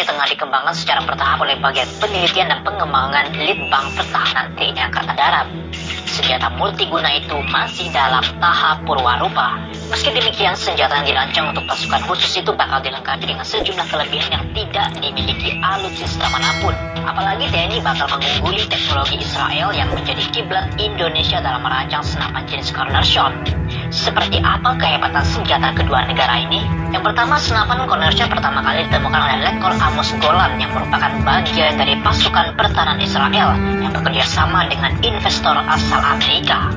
tengah dikembangkan secara bertahap oleh bagian penelitian dan pengembangan Litbang Pertahanan TNI Angkatan Darat. Senjata multiguna itu masih dalam tahap purwarupa. Meski demikian, senjata yang dirancang untuk pasukan khusus itu bakal dilengkapi dengan sejumlah kelebihan yang tidak dimiliki alutsista manapun. Apalagi TNI bakal mengungguli teknologi Israel yang menjadi kiblat Indonesia dalam merancang senapan jenis corner shot. Seperti apa kehebatan senjata kedua negara ini? Yang pertama, senapan corner shot pertama kali ditemukan oleh Letkol Amos Golan yang merupakan bagian dari pasukan pertahanan Israel yang bekerja sama dengan investor asal Amerika.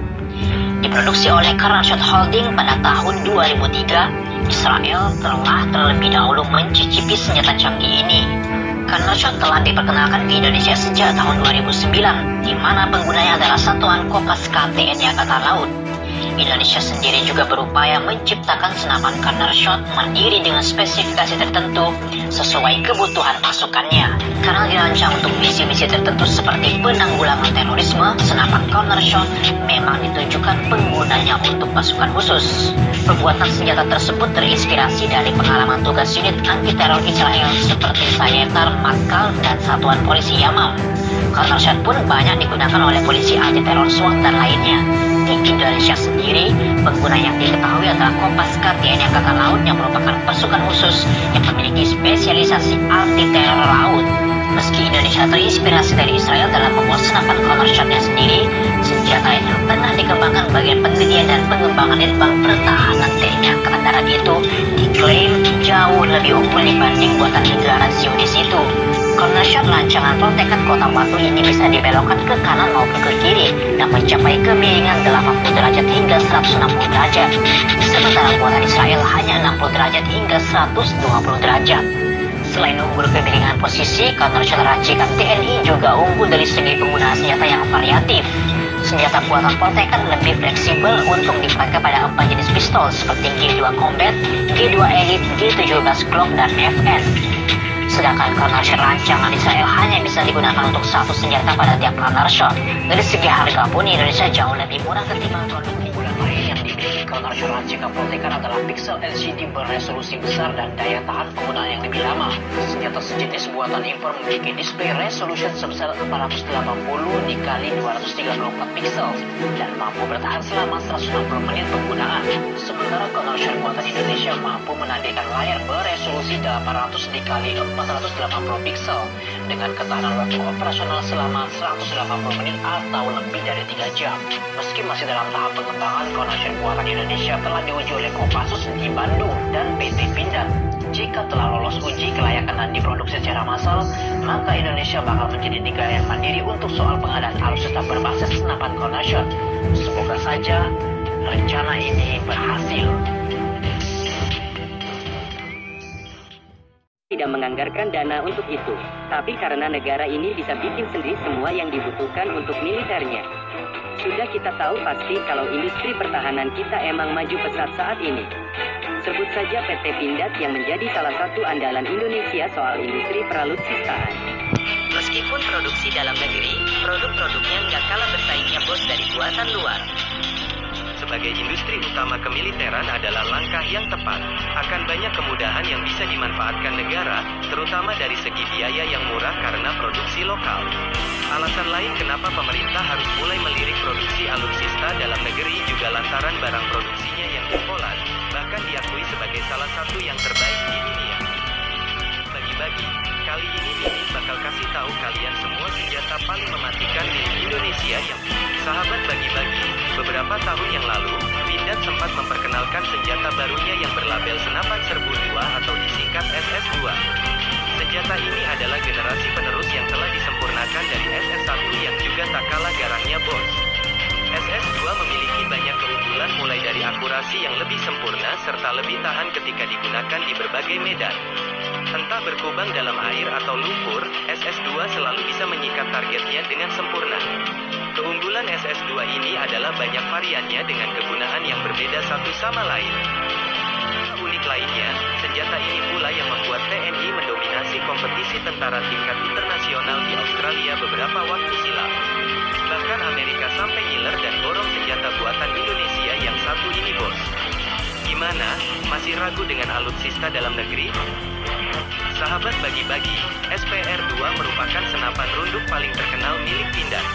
Diproduksi oleh Cornershot Holding pada tahun 2003, Israel telah terlebih dahulu mencicipi senjata canggih ini. Cornershot telah diperkenalkan ke Indonesia sejak tahun 2009, di mana penggunanya adalah Satuan Kopaska TNI Angkatan Laut. Indonesia sendiri juga berupaya menciptakan senapan cornershot mandiri dengan spesifikasi tertentu sesuai kebutuhan pasukannya. Karena dirancang untuk misi-misi tertentu seperti penanggulangan terorisme, senapan cornershot memang ditujukan penggunanya untuk pasukan khusus. Pembuatan senjata tersebut terinspirasi dari pengalaman tugas unit anti-teror Israel seperti Sayetar, Matkal, dan Satuan Polisi Yamam. Cornershot pun banyak digunakan oleh polisi anti-teror SWAT dan lainnya. Di Indonesia sendiri, pengguna yang diketahui adalah Kopaska TNI Angkatan Laut yang merupakan pasukan khusus yang memiliki spesialisasi anti-teror laut. Meski Indonesia terinspirasi dari Israel dalam membuat senapan cornershotnya sendiri, senjata yang tengah dikembangkan bagian penelitian dan pengembangan Litbang Pertahanan TNI Angkatan Darat itu diklaim jauh lebih unggul dibanding buatan negara Zionis itu. Cornershot rancangan protekan kota Batu ini bisa dibelokkan ke kanan maupun ke kiri dan mencapai kemiringan 80 derajat hingga 160 derajat. Sementara buatan Israel hanya 60 derajat hingga 120 derajat. Selain unggul kemiringan posisi, Cornershot racikan TNI juga unggul dari segi penggunaan senjata yang variatif. Senjata buatan protekan lebih fleksibel untuk dipakai pada 4 jenis pistol seperti G2 Combat, G2 Elite, G17 Glock, dan FN. Sedangkan cornershot rancangan Israel hanya bisa digunakan untuk satu senjata pada tiap cornershot. Dari segi harga pun Indonesia jauh lebih murah ketimbang produk unggulan lain yang dimiliki cornershot rancangan protekan adalah pixel LCD beresolusi besar dan daya tahan penggunaan yang lebih lama. Senjata sejenis buatan impor memiliki display resolution sebesar 480 dikali 234 pixel dan mampu bertahan selama 160 menit penggunaan. Sementara cornershot buatan Indonesia mampu menampilkan layar beresolusi 800 dikali 480 pixel dengan ketahanan waktu operasional selama 180 menit atau lebih dari 3 jam. Meski masih dalam tahap pengembangan, cornershot buatan Indonesia telah diuji oleh Kopassus di Bandung dan PT Pindad. Jika telah lolos uji kelayakan dan diproduksi secara massal, maka Indonesia bakal menjadi negara yang mandiri untuk soal pengadaan alutsista berbasis senapan cornershot. Semoga saja rencana ini berhasil. Tidak menganggarkan dana untuk itu, tapi karena negara ini bisa bikin sendiri semua yang dibutuhkan untuk militernya. Sudah kita tahu pasti kalau industri pertahanan kita emang maju pesat saat ini. Sebut saja PT Pindad yang menjadi salah satu andalan Indonesia soal industri peralutsistaan. Meskipun produksi dalam negeri, produk-produknya nggak kalah bersaingnya bos dari buatan luar. Sebagai industri utama kemiliteran adalah langkah yang tepat. Akan banyak kemudahan yang bisa dimanfaatkan negara, terutama dari segi biaya yang murah karena produksi lokal. Alasan lain kenapa pemerintah harus mulai melirik produksi alutsista dalam negeri juga lantaran barang produksinya yang imporan, bahkan diakui sebagai salah satu yang terbaik di dunia. Bagi-bagi, kali ini Mimin bakal kasih tahu kalian semua senjata paling mematikan di Indonesia yang sahabat bagi-bagi. Beberapa tahun yang lalu, Pindad sempat memperkenalkan senjata barunya yang berlabel senapan serbu 2 atau disingkat SS2. Senjata ini adalah generasi penerus yang telah disempurnakan dari SS1 yang juga tak kalah garangnya bos. SS2 memiliki banyak keunggulan mulai dari akurasi yang lebih sempurna serta lebih tahan ketika digunakan di berbagai medan. Entah berkubang dalam air atau lumpur, SS2 selalu bisa menyikat targetnya dengan sempurna. Keunggulan SS2 ini adalah banyak variannya dengan kegunaan yang berbeda satu sama lain. Unik lainnya, senjata ini pula yang membuat TNI mendominasi kompetisi tentara tingkat internasional di Australia beberapa waktu silam. Bahkan Amerika sampai ngiler dan borong senjata buatan Indonesia yang satu ini bos. Gimana? Masih ragu dengan alutsista dalam negeri? Sahabat bagi-bagi, SPR-2 merupakan senapan runduk paling terkenal milik Pindad.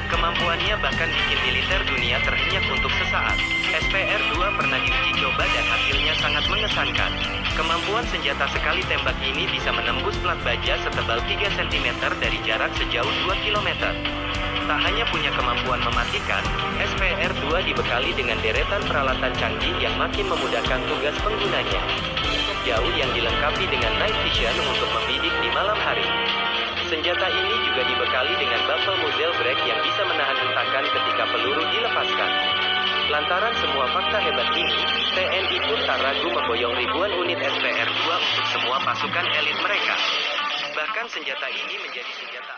Kemampuannya bahkan bikin militer dunia terhenyak untuk sesaat. SPR-2 pernah diuji coba dan hasilnya sangat mengesankan. Kemampuan senjata sekali tembak ini bisa menembus plat baja setebal 3 cm dari jarak sejauh 2 km. Tak hanya punya kemampuan mematikan, SPR-2 dibekali dengan deretan peralatan canggih yang makin memudahkan tugas penggunanya. Jauh yang dilengkapi dengan night vision untuk membidik di malam hari. Senjata ini juga dibekali dengan buffle muzzle brake yang bisa menahan hentakan ketika peluru dilepaskan. Lantaran semua fakta hebat ini, TNI pun tak ragu memboyong ribuan unit SPR-2 untuk semua pasukan elit mereka. Bahkan senjata ini menjadi senjata